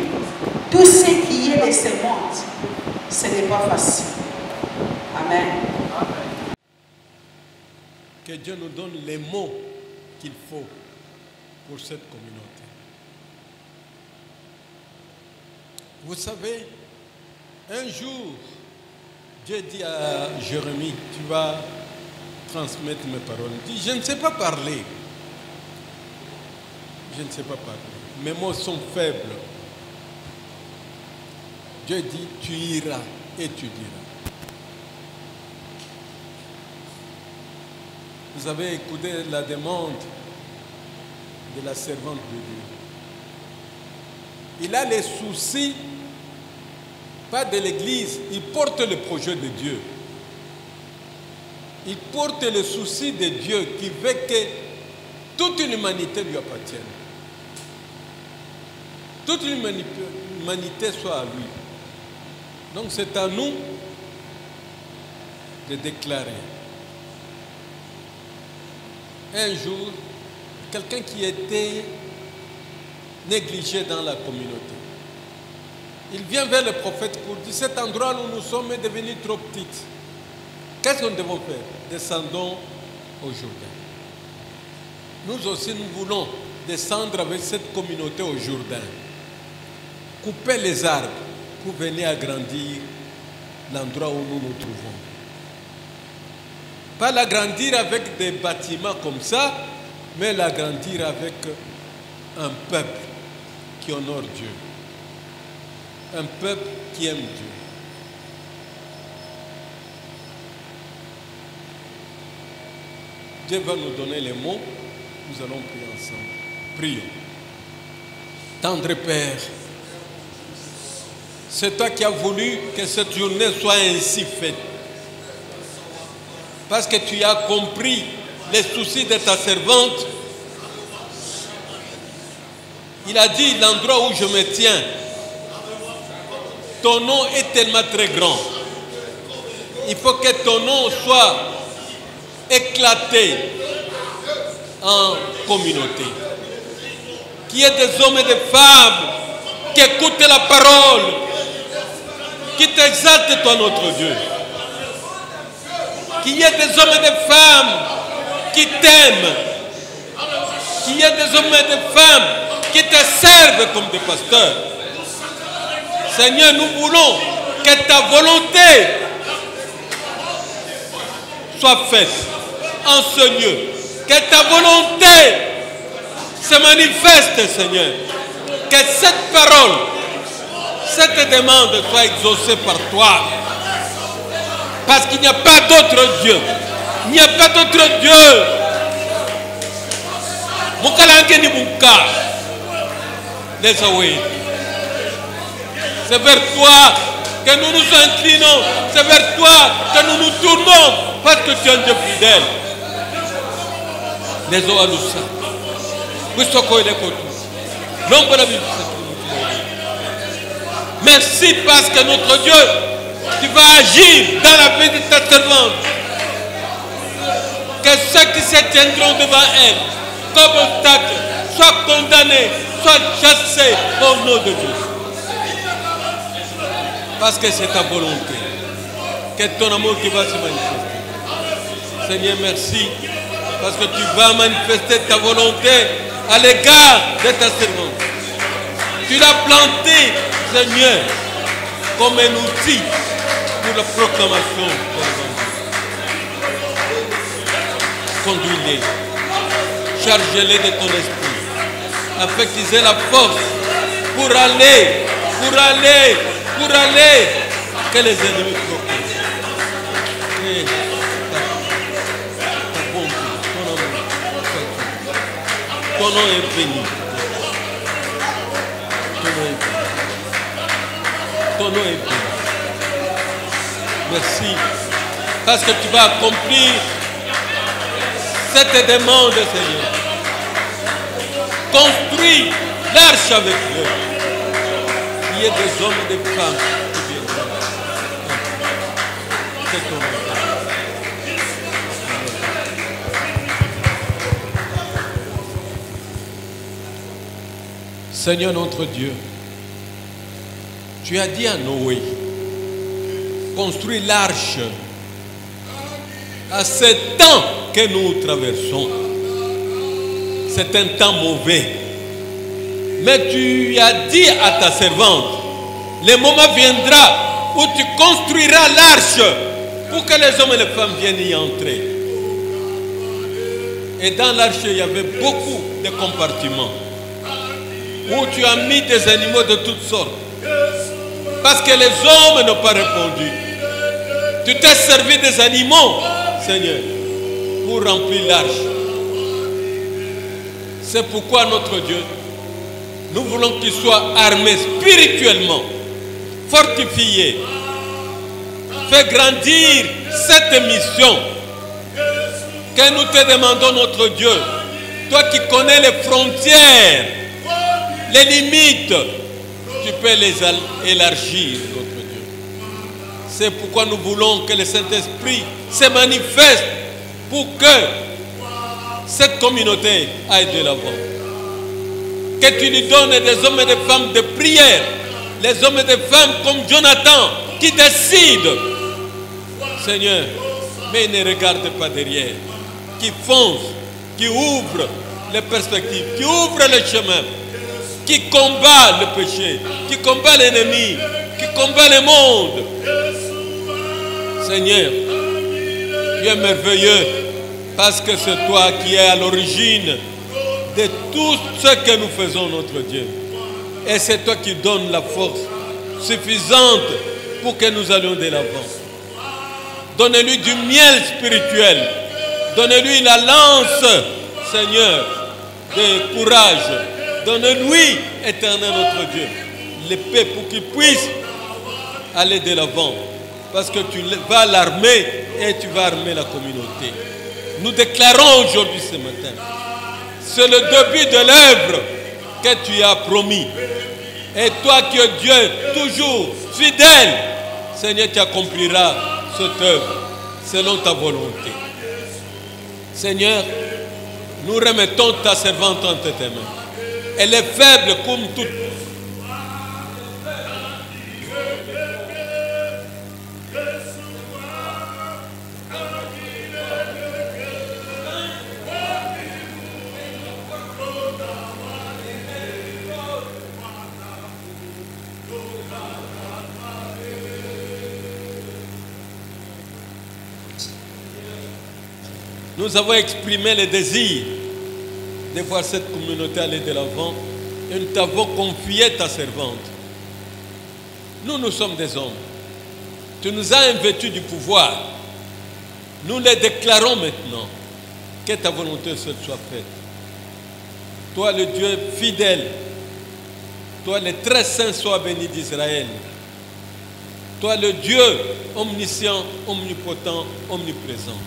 tout ce qui est de ce monde. Ce n'est pas facile. Amen. Que Dieu nous donne les mots qu'il faut pour cette communauté. Vous savez, un jour, Dieu dit à Jérémie, tu vas transmettre mes paroles. Il dit, je ne sais pas parler. Je ne sais pas parler. Mes mots sont faibles. Dieu dit, tu iras et tu diras. Vous avez écouté la demande de la servante de Dieu. Il a les soucis, pas de l'Église, il porte le projet de Dieu. Il porte le souci de Dieu qui veut que toute l'humanité lui appartienne. Toute l'humanité soit à lui. Donc c'est à nous de déclarer. Un jour, quelqu'un qui était négligé dans la communauté, il vient vers le prophète pour dire, cet endroit où nous sommes est devenu trop petit. Qu'est-ce que nous devons faire? Descendons au Jourdain. Nous aussi, nous voulons descendre avec cette communauté au Jourdain. Couper les arbres pour venir agrandir l'endroit où nous nous trouvons. Pas l'agrandir avec des bâtiments comme ça, mais l'agrandir avec un peuple qui honore Dieu. Un peuple qui aime Dieu. Dieu va nous donner les mots, nous allons prier ensemble. Prions. Tendre Père, c'est toi qui as voulu que cette journée soit ainsi faite. Parce que tu as compris les soucis de ta servante. Il a dit, l'endroit où je me tiens, ton nom est tellement très grand. Il faut que ton nom soit éclaté en communauté. Qu'il y ait des hommes et des femmes qui écoutent la parole, qui t'exaltent, toi notre Dieu. Qu'il y ait des hommes et des femmes qui t'aiment. Qu'il y ait des hommes et des femmes qui te servent comme des pasteurs. Seigneur, nous voulons que ta volonté soit faite en ce lieu. Que ta volonté se manifeste, Seigneur. Que cette parole, cette demande soit exaucée par toi. Parce qu'il n'y a pas d'autre Dieu. Il n'y a pas d'autre Dieu. C'est vers toi que nous nous inclinons. C'est vers toi que nous nous tournons. Parce que tu es un Dieu fidèle. Merci parce que notre Dieu, tu vas agir dans la vie de ta servante. Que ceux qui se tiendront devant elle, comme obstacle, soient condamnés, soient chassés au nom de Dieu. Parce que c'est ta volonté. Que ton amour qui va se manifester. Seigneur, merci. Parce que tu vas manifester ta volonté à l'égard de ta servante. Tu l'as planté, Seigneur, comme un outil pour la proclamation de l'évangile. Conduis-les, charge-les de ton esprit, afin qu'ils aient la force pour aller, que les ennemis proclament. Et ta bonté, ton amour, ton nom est béni. Ton nom est béni. Merci. Parce que tu vas accomplir cette demande, Seigneur. Construis l'arche avec eux. Il y ait des hommes et des femmes qui viendront. C'est ton nom. Seigneur notre Dieu, tu as dit à Noé, construis l'arche à ce temps que nous traversons. C'est un temps mauvais. Mais tu as dit à ta servante, le moment viendra où tu construiras l'arche pour que les hommes et les femmes viennent y entrer. Et dans l'arche, il y avait beaucoup de compartiments où tu as mis des animaux de toutes sortes. Parce que les hommes n'ont pas répondu. Tu t'es servi des animaux, Seigneur, pour remplir l'arche. C'est pourquoi notre Dieu, nous voulons qu'il soit armé spirituellement, fortifié. Fais grandir cette mission que nous te demandons, notre Dieu. Toi qui connais les frontières, les limites, tu peux les élargir, notre Dieu. C'est pourquoi nous voulons que le Saint-Esprit se manifeste pour que cette communauté aille de l'avant. Que tu lui donnes des hommes et des femmes de prière, les hommes et des femmes comme Jonathan qui décident, Seigneur, mais ne regarde pas derrière, qui foncent, qui ouvrent les perspectives, qui ouvrent les chemins, qui combat le péché, qui combat l'ennemi, qui combat le monde. Seigneur, tu es merveilleux parce que c'est toi qui es à l'origine de tout ce que nous faisons, notre Dieu. Et c'est toi qui donnes la force suffisante pour que nous allions de l'avant. Donne-lui du miel spirituel. Donne-lui la lance, Seigneur, de courage. Donne-lui, éternel notre Dieu, l'épée pour qu'il puisse aller de l'avant. Parce que tu vas l'armer et tu vas armer la communauté. Nous déclarons aujourd'hui ce matin, c'est le début de l'œuvre que tu as promis. Et toi qui es Dieu, toujours fidèle, Seigneur, tu accompliras cette œuvre selon ta volonté. Seigneur, nous remettons ta servante entre tes mains. Elle est faible comme toute. Nous avons exprimé le désir de voir cette communauté aller de l'avant et nous t'avons confié ta servante. Nous sommes des hommes. Tu nous as invêtus du pouvoir. Nous les déclarons maintenant. Que ta volonté soit faite. Toi le Dieu fidèle, toi le très saint soit béni d'Israël. Toi le Dieu omniscient, omnipotent, omniprésent.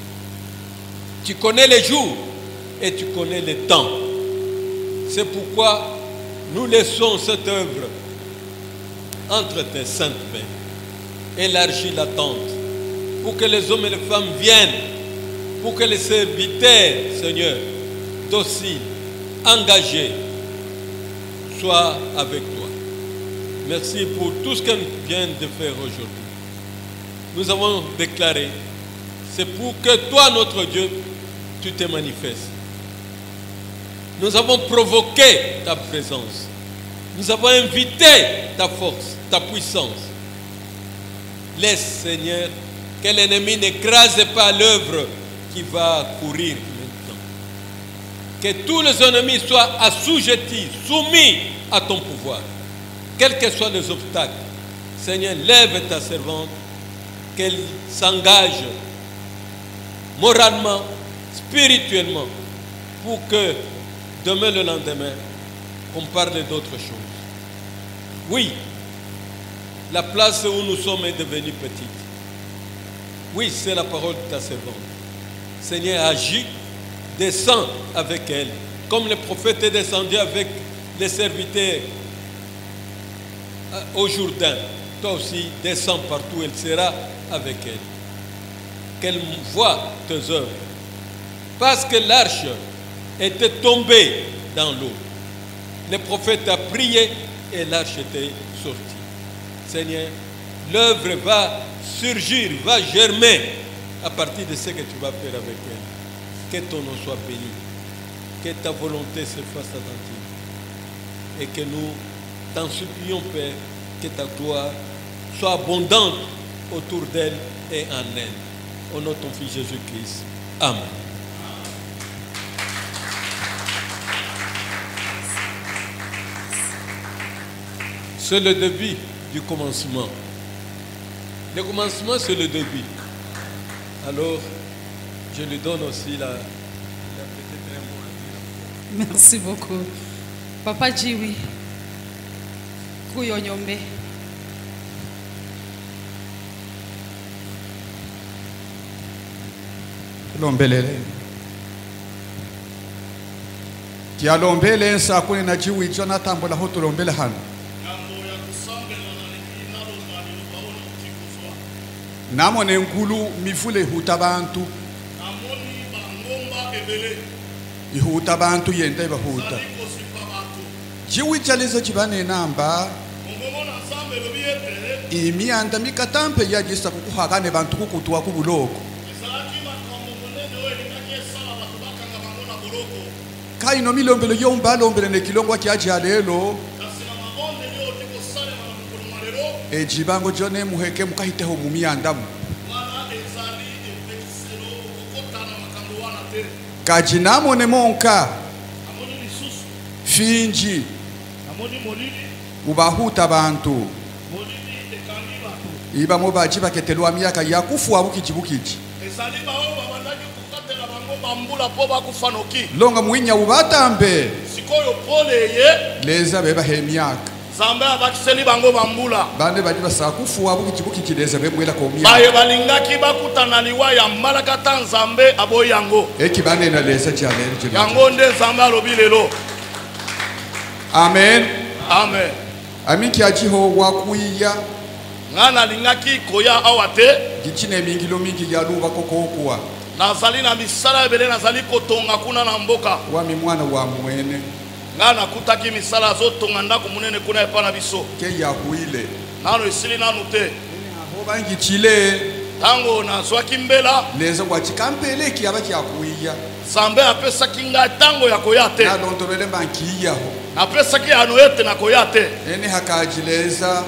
Tu connais les jours et tu connais les temps. C'est pourquoi nous laissons cette œuvre entre tes saintes mains. Élargis la tente pour que les hommes et les femmes viennent, pour que les serviteurs, Seigneur, dociles, engagés, soient avec toi. Merci pour tout ce que nous viens de faire aujourd'hui. Nous avons déclaré, c'est pour que toi, notre Dieu, tu te manifestes. Nous avons provoqué ta présence. Nous avons invité ta force, ta puissance. Laisse, Seigneur, que l'ennemi n'écrase pas l'œuvre qui va courir maintenant. Que tous les ennemis soient assujettis, soumis à ton pouvoir. Quels que soient les obstacles, Seigneur, lève ta servante, qu'elle s'engage moralement, spirituellement, pour que demain, le lendemain, on parle d'autre chose. Oui, la place où nous sommes est devenue petite. Oui, c'est la parole de ta servante. Seigneur, agis, descends avec elle, comme le prophète est descendu avec les serviteurs au Jourdain. Toi aussi, descends partout, elle sera avec elle. Qu'elle voie tes œuvres. Parce que l'arche était tombée dans l'eau. le prophète a prié et l'arche était sortie. Seigneur, l'œuvre va surgir, va germer à partir de ce que tu vas faire avec elle. Que ton nom soit béni, que ta volonté se fasse attentive et que nous t'en supplions, Père, que ta gloire soit abondante autour d'elle et en elle. Au nom de ton Fils Jésus-Christ. Amen. C'est le début du commencement. Le commencement, c'est le début. Alors, je lui donne aussi la petite mot à dire. Merci beaucoup. Papa Jiwi, Kuyonyombe. Lombelele. Kia lombele nsa kuni na Jiwi Jonathan bola hoto lombele hano. Namo ne nkulu mivule huta bantu. Ihuta bantu yende bahuta. Jiwi chalizo chibane namba. Imi anda mikatampe ya jisa kukuhagane bantu kukutuwa kubuloko. Kaino milombelo yomba lombele ne kilongwa kiaji alelo. Ejibango jone muheke mukahite ho mumiyandamu. Kajinamo ne monka. Finji. Ubahuta bantu. Iba mobaji baketelwa miaka yakufu abukijibukiji. Longa mwinya ubatambe. Leza beba he miaka. Zambe abakiseli bango bambula. Bande baji basakufu abukijibukiji leza bebwela ko miaka. Baye balingaki bakutana liwa ya malakata nzambe aboyi yango. Eki bande na leza chale. Yango nde nzambe alobi lelo. Amen. Amen. Amiki ajiho wakuiya. Ngana lingaki koya awate. Gichine mingilo mingi ya luba kokokuwa. Nazali na misala ebele nazali kotonga kuna na mboka. Wami mwana wa mwene. Ngana kutaki misala zotonga ndako munene kuna epana biso. Ke ya huile. Nano esili nanu te. Bangi chile. Tango na zwaki mbela. Leza wachikampele ki abaki akuiya. Zambe apesa kinga tango ya koyate. Na dontolele bankiya ho. Apesa ki anoyete na koyate. Ene hakajileza.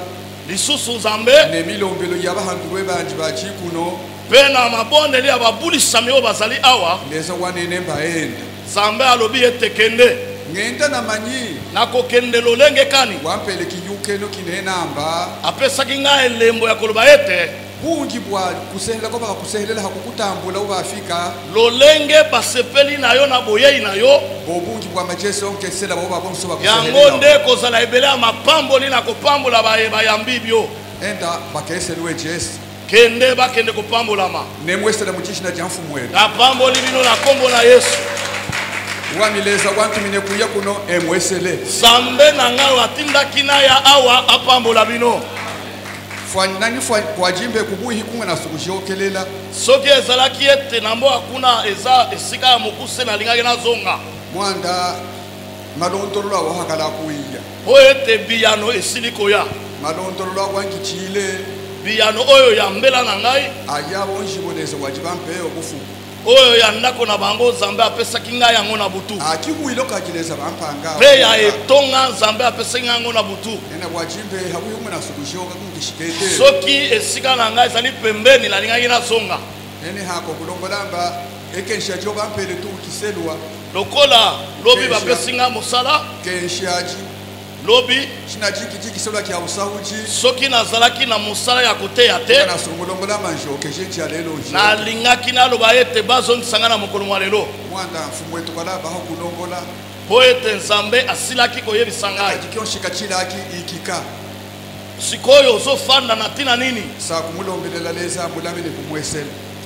Lisusu zambe. Ne milombelo yabahanduwe banji bachikuno. Pena mabonde li ababulisa miyo bazali awa. Leza wanene mbaenda. Zambe alobi ete kende. Ngenda na manyi. Nako kende lolenge kani. Wampele kiyuke no kinenamba. Apesa kinga elembo ya koloba ete. Bungi bwa kusehela ko baka kusehelela hakukutambula ubafika. Lolenge basepeli nayo na boyei nayo. Bobungi bwa majese onke sela bo babonso bakusehelela. Yango nde kozala ebele amapambo li na kopambola bayambibyo. Enda bakeselwe jesi. Kende bakende kopambolama. Nemwesela muchishina jamfu mwenu. Na pamboli bino na kombo na Yesu. Wamileza wantu mine kuya kuno emwesele. Zambe na ngalo atinda kina ya awa apambola bino. Nani kwa jimbe kubuhi kunga na sukushokelela. Soki ezalaki ete nambo akuna eza esika ya mokuse na lingaki na zonga. Mwanda malondolwa wahakala kuiya. Oyo ete biyano esili koya. Malondolwa wangi chile. Biyano oyo ya mbela na ngai. Ayabo njiboneza wajibampe okufu. Oyo ya ndako na bango Zambe apesaki ngai yango na butu. Akibuilo kajileza bampanga. Pe ya etonga Zambe apesaki yango na butu. Ena wajimbe habuyo mwana sukushoka kungishikete. Soki esika na ngai ezali pembeni na lingaki na zonga. Ene hako kulongolamba ekenshaji obampele tu kiselwa. Lokola lobi bapesi nga mosala. Kenshaji. Lobi chinajiki kiselwa kya usahuji. Soki nazalaki na mosala ya koteya te. Na sungulongola manjo kejeji alelo. Na lingaki na loba ete bazongisanga na mokolo mwa lelo. Mwanda mfumu wetu kala baho kulongola. Po ete Nzambe asilaki koyebisa ngai. Kionshika chilaki ikika. Sikoyo ozofanda na tina nini? Sa kumulombelela leza mulamele kumwesela.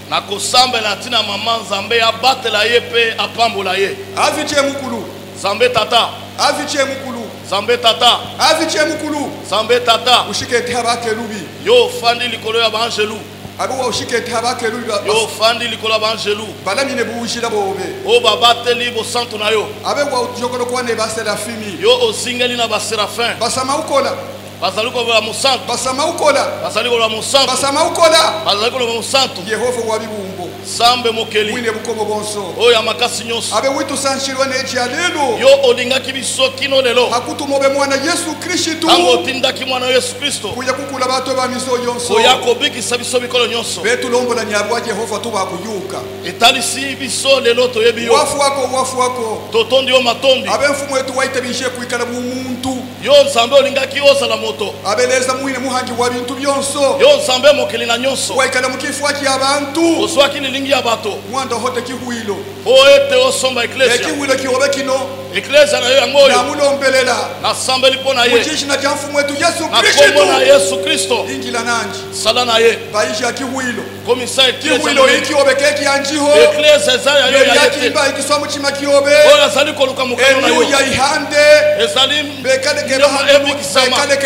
Na kosamba na tina mama Nzambe abatela ye pe apambola ye. Aviche mukulu. Nzambe tata. Aviche mukulu. Nzambe tata. Aviche mukulu. Nzambe tata. Ushike tabake lubi. Yo fandi likolo ya banjelu. abe wa ushikete habakelu yo fandi likola banjelu balamine buushila bobe o babateli bo santu na yo abe wa ujokolo kwane baserafimi yo ozingeli na baserafin basama ukola bazali kobola mosantu basama ukola bazali kobola mosantu basama ukola bazali kobola mosantu Yehova wa bibumbo sambe mokeli wine bukomo bonso oyo ya makasi nyonso abe witu sanshirwa neji alelo yo olingaki biso kino lelo hakutumobe mwana Yesu Kristo tango otindaki mwana Yesu Kristo kuya kukula bato ba miso yonso oya kobikisa biso bikolo nyonso betu lombola nyabwa Yehova tuba kuyuka etalisi biso lelo toyebi yo wafu wako totondi yo matondi abe mfumu wetu waite bishe kuikala mu muntu yo nzambe olingaki ozala moto abeleza mwine muhangi wa bintu byonso yo nzambe mokeli na nyonso waikala mukifua kya abantu ozwaki lilingi ya bato mwanda hote kihuilo po ete osomba eklesia ekihuilo kihobe kino eklesia na yo yango oyo namulombelela nasambeli mpo na ye muchishi na kya mfumu wetu Yesu na Kristo kombo na Yesu Kristo ingila nanji sala na ye baisha kihuilo komisa eklesia kihuilo ikihobe keki anjiho eklesia eza ya yo ya yete yakimba ikiswa muchima kihobe oyo azali koluka mokano na yo enu ya ihande ezali bekaleke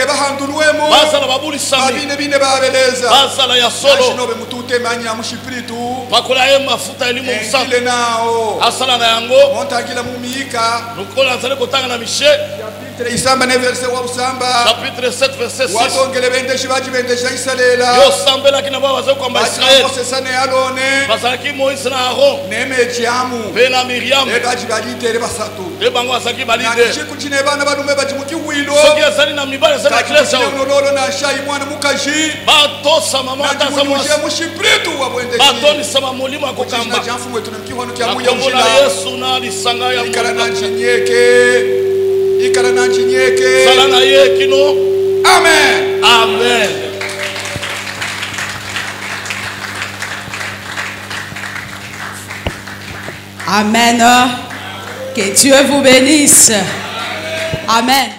bahandulwemo bazala babulisami babine bine babeleza bazala ya solo ashinobe mutute manya mushipiritu bakola ye mafuta elimu engile mosantu nao asala na yango montagila mumika lokola azali kotanga na mishe chapitre isamba ne verse wa usamba chapitre 7 verset 6 watongele bendeshi baji bendesha isalela yo sambelaki na bao bazali kwamba israeli Mose sane alone bazalaki moïse na aron neme jamu mpe na miriam ebaji balitere basatu mpe bango bazalaki balide nanishiku chine bana balume baji mukiwilo soki azali na mibali azali na eklesia oyo kachikulolo na shai mwana mukaji batosama mama ata aza mwasi mushipiritu wa bwendeshi batonisama molimo ya kokamba kokamba jamfu wetu mkihono kya na muya kombo na mshila yesu na lisanga ya ikala molimo nanchi nyeke sala na ye kino amen amen. Amen. Que Dieu vous bénisse. Amen.